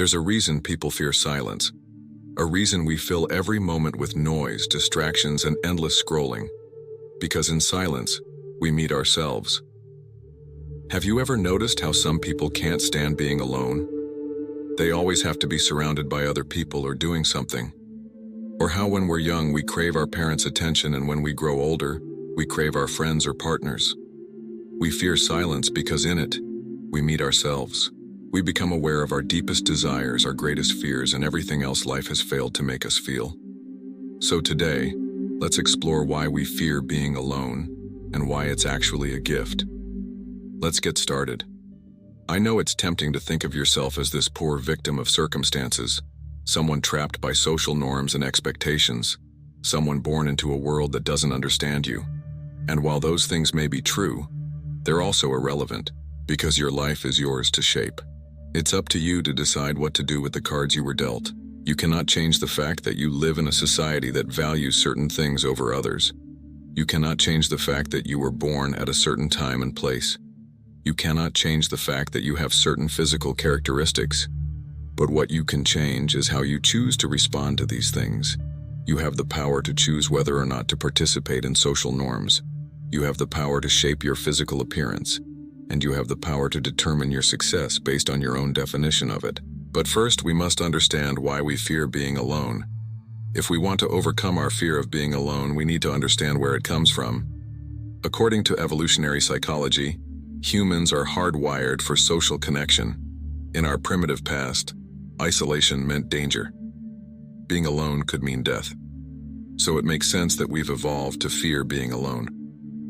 There's a reason people fear silence, a reason we fill every moment with noise, distractions, and endless scrolling. Because in silence, we meet ourselves. Have you ever noticed how some people can't stand being alone? They always have to be surrounded by other people or doing something. Or how when we're young we crave our parents' attention, and when we grow older, we crave our friends or partners. We fear silence because in it, we meet ourselves. We become aware of our deepest desires, our greatest fears, and everything else life has failed to make us feel. So today, let's explore why we fear being alone and why it's actually a gift. Let's get started. I know it's tempting to think of yourself as this poor victim of circumstances, someone trapped by social norms and expectations, someone born into a world that doesn't understand you. And while those things may be true, they're also irrelevant, because your life is yours to shape. It's up to you to decide what to do with the cards you were dealt. You cannot change the fact that you live in a society that values certain things over others. You cannot change the fact that you were born at a certain time and place. You cannot change the fact that you have certain physical characteristics. But what you can change is how you choose to respond to these things. You have the power to choose whether or not to participate in social norms. You have the power to shape your physical appearance, and you have the power to determine your success based on your own definition of it. But first, we must understand why we fear being alone. If we want to overcome our fear of being alone, we need to understand where it comes from. According to evolutionary psychology, humans are hardwired for social connection. In our primitive past, isolation meant danger. Being alone could mean death. So it makes sense that we've evolved to fear being alone.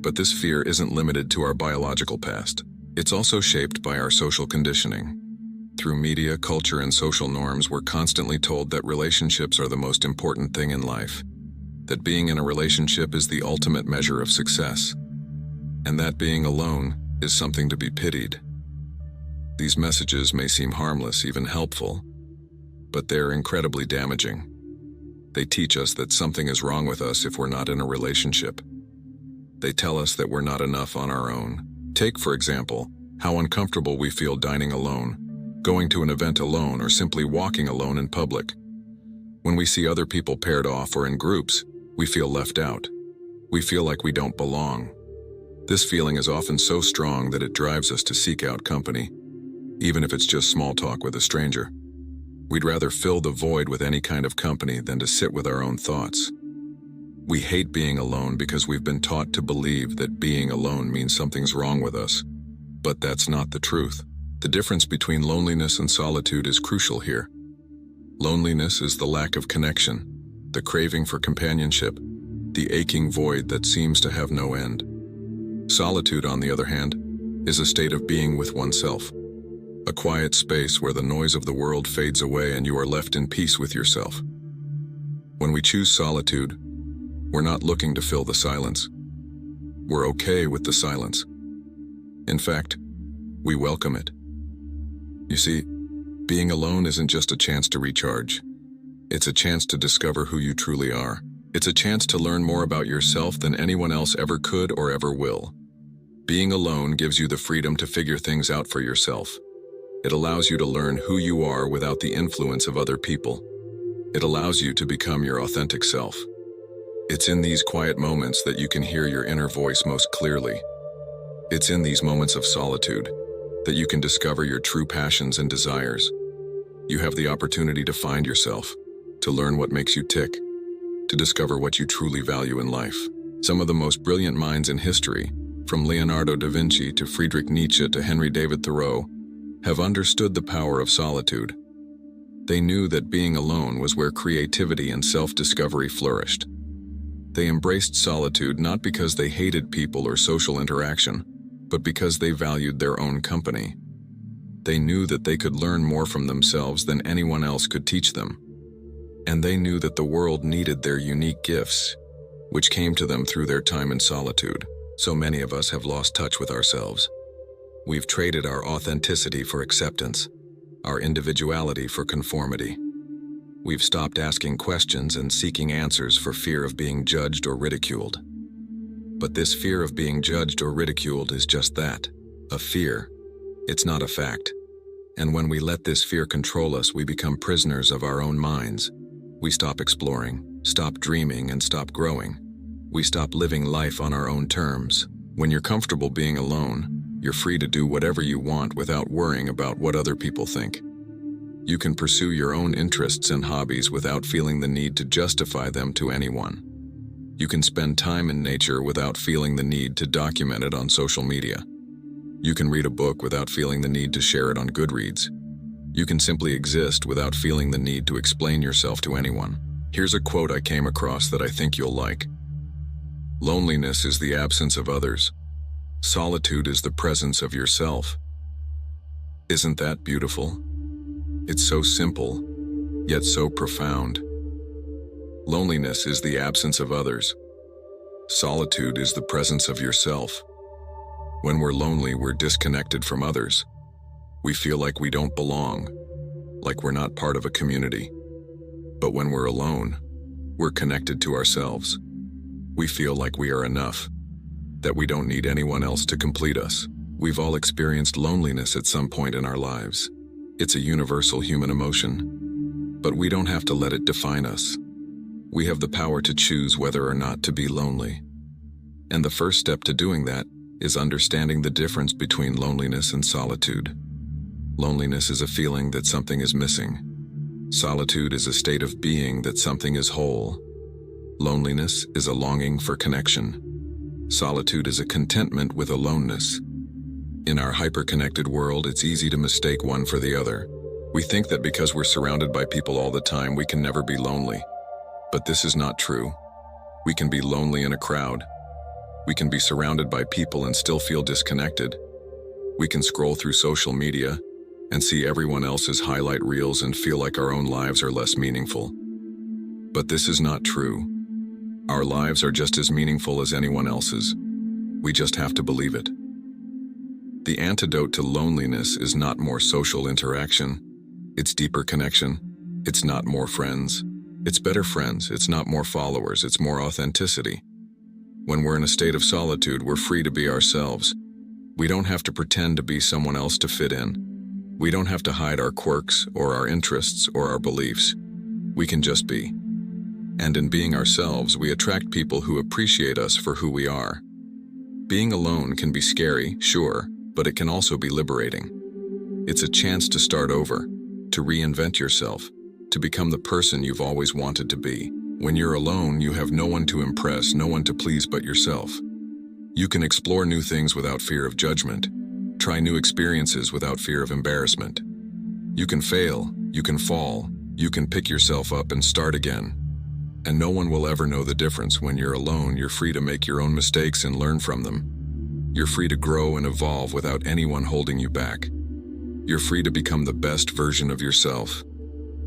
But this fear isn't limited to our biological past. It's also shaped by our social conditioning. Through media, culture, and social norms, we're constantly told that relationships are the most important thing in life, that being in a relationship is the ultimate measure of success, and that being alone is something to be pitied. These messages may seem harmless, even helpful, but they're incredibly damaging. They teach us that something is wrong with us if we're not in a relationship. They tell us that we're not enough on our own. Take, for example, how uncomfortable we feel dining alone, going to an event alone, or simply walking alone in public. When we see other people paired off or in groups, we feel left out. We feel like we don't belong. This feeling is often so strong that it drives us to seek out company, even if it's just small talk with a stranger. We'd rather fill the void with any kind of company than to sit with our own thoughts. We hate being alone because we've been taught to believe that being alone means something's wrong with us. But that's not the truth. The difference between loneliness and solitude is crucial here. Loneliness is the lack of connection, the craving for companionship, the aching void that seems to have no end. Solitude, on the other hand, is a state of being with oneself, a quiet space where the noise of the world fades away and you are left in peace with yourself. When we choose solitude, we're not looking to fill the silence. We're okay with the silence. In fact, we welcome it. You see, being alone isn't just a chance to recharge. It's a chance to discover who you truly are. It's a chance to learn more about yourself than anyone else ever could or ever will. Being alone gives you the freedom to figure things out for yourself. It allows you to learn who you are without the influence of other people. It allows you to become your authentic self. It's in these quiet moments that you can hear your inner voice most clearly. It's in these moments of solitude that you can discover your true passions and desires. You have the opportunity to find yourself, to learn what makes you tick, to discover what you truly value in life. Some of the most brilliant minds in history, from Leonardo da Vinci to Friedrich Nietzsche to Henry David Thoreau, have understood the power of solitude. They knew that being alone was where creativity and self-discovery flourished. They embraced solitude not because they hated people or social interaction, but because they valued their own company. They knew that they could learn more from themselves than anyone else could teach them. And they knew that the world needed their unique gifts, which came to them through their time in solitude. So many of us have lost touch with ourselves. We've traded our authenticity for acceptance, our individuality for conformity. We've stopped asking questions and seeking answers for fear of being judged or ridiculed. But this fear of being judged or ridiculed is just that, a fear. It's not a fact. And when we let this fear control us, we become prisoners of our own minds. We stop exploring, stop dreaming, and stop growing. We stop living life on our own terms. When you're comfortable being alone, you're free to do whatever you want without worrying about what other people think. You can pursue your own interests and hobbies without feeling the need to justify them to anyone. You can spend time in nature without feeling the need to document it on social media. You can read a book without feeling the need to share it on Goodreads. You can simply exist without feeling the need to explain yourself to anyone. Here's a quote I came across that I think you'll like. Loneliness is the absence of others. Solitude is the presence of yourself. Isn't that beautiful? It's so simple, yet so profound. Loneliness is the absence of others. Solitude is the presence of yourself. When we're lonely, we're disconnected from others. We feel like we don't belong, like we're not part of a community. But when we're alone, we're connected to ourselves. We feel like we are enough, that we don't need anyone else to complete us. We've all experienced loneliness at some point in our lives. It's a universal human emotion, but we don't have to let it define us. We have the power to choose whether or not to be lonely. And the first step to doing that is understanding the difference between loneliness and solitude. Loneliness is a feeling that something is missing. Solitude is a state of being that something is whole. Loneliness is a longing for connection. Solitude is a contentment with aloneness. In our hyper-connected world, it's easy to mistake one for the other. We think that because we're surrounded by people all the time, we can never be lonely. But this is not true. We can be lonely in a crowd. We can be surrounded by people and still feel disconnected. We can scroll through social media and see everyone else's highlight reels and feel like our own lives are less meaningful. But this is not true. Our lives are just as meaningful as anyone else's. We just have to believe it. The antidote to loneliness is not more social interaction. It's deeper connection. It's not more friends. It's better friends. It's not more followers. It's more authenticity. When we're in a state of solitude, we're free to be ourselves. We don't have to pretend to be someone else to fit in. We don't have to hide our quirks or our interests or our beliefs. We can just be. And in being ourselves, we attract people who appreciate us for who we are. Being alone can be scary, sure, but it can also be liberating. It's a chance to start over, to reinvent yourself, to become the person you've always wanted to be. When you're alone, you have no one to impress, no one to please but yourself. You can explore new things without fear of judgment, try new experiences without fear of embarrassment. You can fail, you can fall, you can pick yourself up and start again. And no one will ever know the difference. When you're alone, you're free to make your own mistakes and learn from them. You're free to grow and evolve without anyone holding you back. You're free to become the best version of yourself.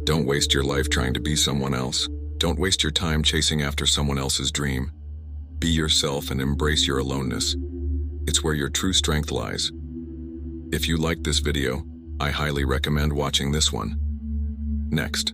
Don't waste your life trying to be someone else. Don't waste your time chasing after someone else's dream. Be yourself and embrace your aloneness. It's where your true strength lies. If you liked this video, I highly recommend watching this one. Next.